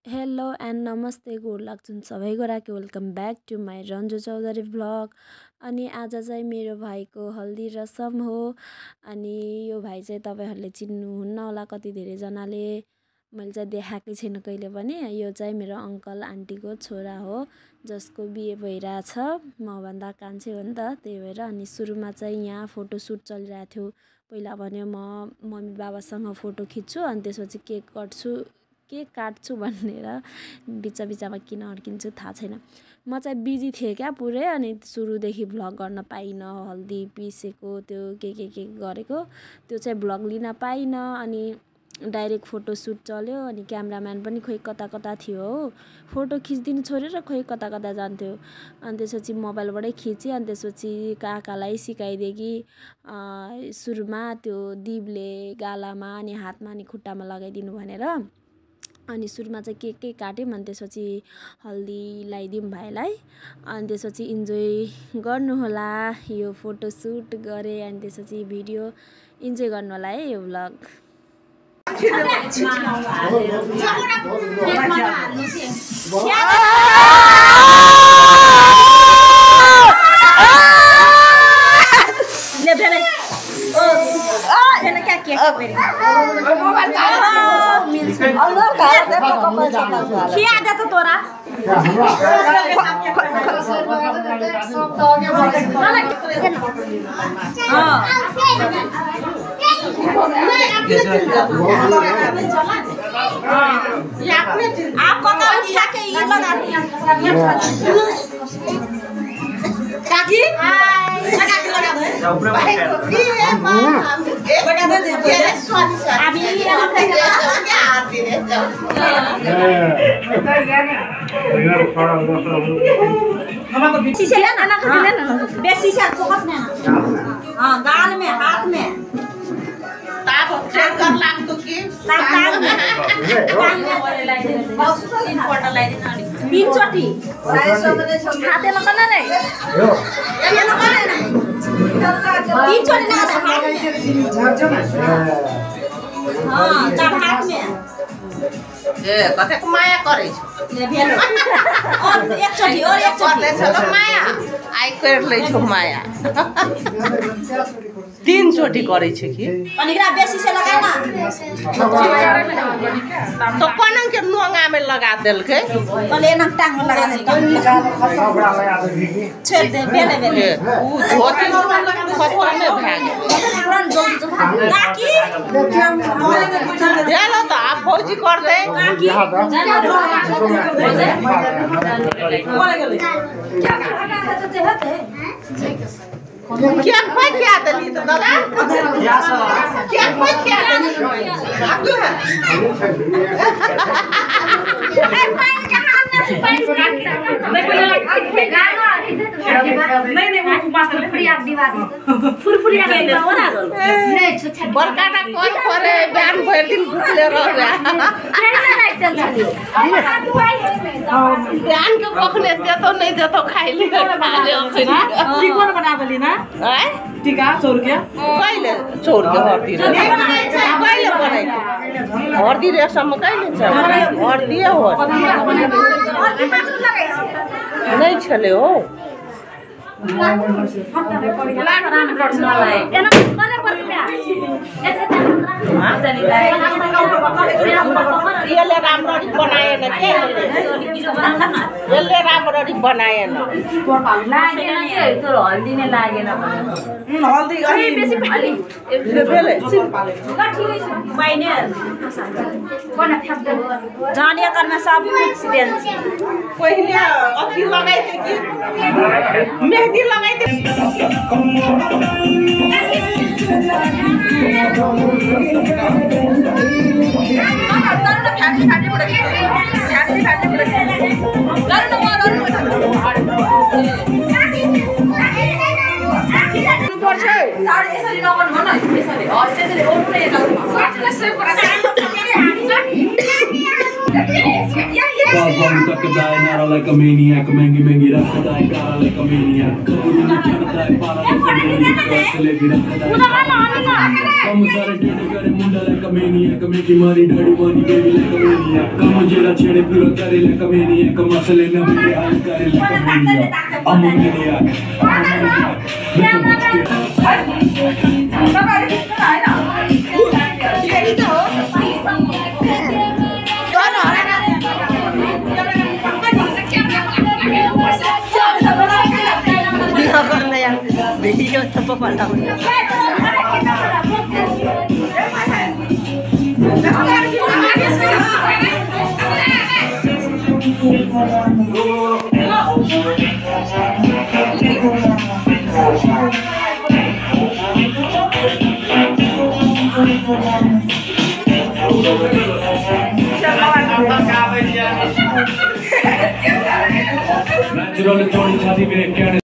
Hello and नमस्ते गोड लाग्छन् सबैको राखे welcome back to my Ranju Chaudhary vlog. अनि आज चाहिँ मेरो भाइको हल्दी रसम हो। अनि यो भाइ चाहिँ तपाईहरुले चिन्नुहुन्न होला, कति धेरैजनाले मैले चाहिँ देखाएकै छैन कहिले पनि। यो चाहिँ मेरो अंकल आन्टीको छोरा हो जसको बिहे भइरहेछ। म भन्दा कान्छे हो नि त, त्यही भएर। अनि सुरुमा चाहिँ यहाँ फोटोसुट चलिरहेको थियो। पहिला भन्यो म मम्मी बाबासँग फोटो खिच्छु अनि त्यसपछि केक काट्छु भनेर बिचमा किन अड्किन्छु थाहा छैन। म चाहिँ बिजी थिएँ क्या पुरै। अनि सुरुदेखि भ्लग गर्न पाइन, हल्दी पिसेको त्यो के गरेको त्यो चाहिँ भ्लग लिन पाइन। अनि डाइरेक्ट फोटोसुट चल्यो। अनि क्यामेराम्यान पनि खोइ कता थियो हो, फोटो खिच्दिनु छोडेर खोइ कता जान्थ्यो। अनि त्यसपछि मोबाइलबाटै खिचेँ। अनि त्यसपछि काकालाई सिकाइदिए कि सुरुमा त्यो दिपले गालामा अनि हातमा अनि खुट्टामा लगाइदिनु भनेर। अनि सुरुमा चाहिँ केकै काट्यौँ। अनि त्यसपछि हल्दी लगाइदिउँ भाइलाई। अनि त्यसपछि इन्जोय गर्नुहोला। यो फोटोसुट गरेँ अनि त्यसपछि भिडियो इन्जोय गर्नुहोला है यो भ्लग। गाल में हाथ में तीन चोटी हाथे लगाना नहीं, तीन चोटी ना चार हाथ में कते माया करे और एक चोटी माया आई कर ले छो माया तीन चोटी करे छे कि अनिकरा बेसी से लगाना तो पनंग के नुंगा में लगा देल के तले न टांग में लगा दे छेड़ दे बेले ऊ धोती खतवा में भाग काकी चलो तो आप फौजी कर दे क्या कोई क्या दली तो दादा क्या कोई क्या दली आप तो है नहीं वो मास्टर पूरी आप दीवार फुरफुरी आ गई हो ना बरका का कोन करे बयान भर दिन भूखले रह गया बयान के पखने देतो नहीं देतो खाइ ले खा ले चिकन बना देली ना हैं टीका 100 रुपया कइले 100 रुपया हरदी रे कइले बनाइ हरदी रे सम कइले छ हरदी हो नहीं छले हो यसले राम्ररी बनाएन के यसले राम्ररी बनाएन तो हल्दी नै लागेन हल्दी अलि बेसी अलि बेले जानिया कर्मा सब एक्सीडेंट पहिले अथि लगाइथे कि मेहंदी लगाइथे like a maniac, महंगी रखता है कारा like a maniac, कबूल नहीं करता है पारा like a maniac, चले भी रखता है कम सारे टेढ़े करे मुंडा like a maniac, मेरी मारी डड़ी वाली baby like a maniac, कम जेला छेड़े पूरा करे ले कमेनिया कमसले न मेरे हाल करे ले कमेनिया अमोनिया मैं तो बच के वीडियो तो पता नेचुरल चौड़ी छाती में क्या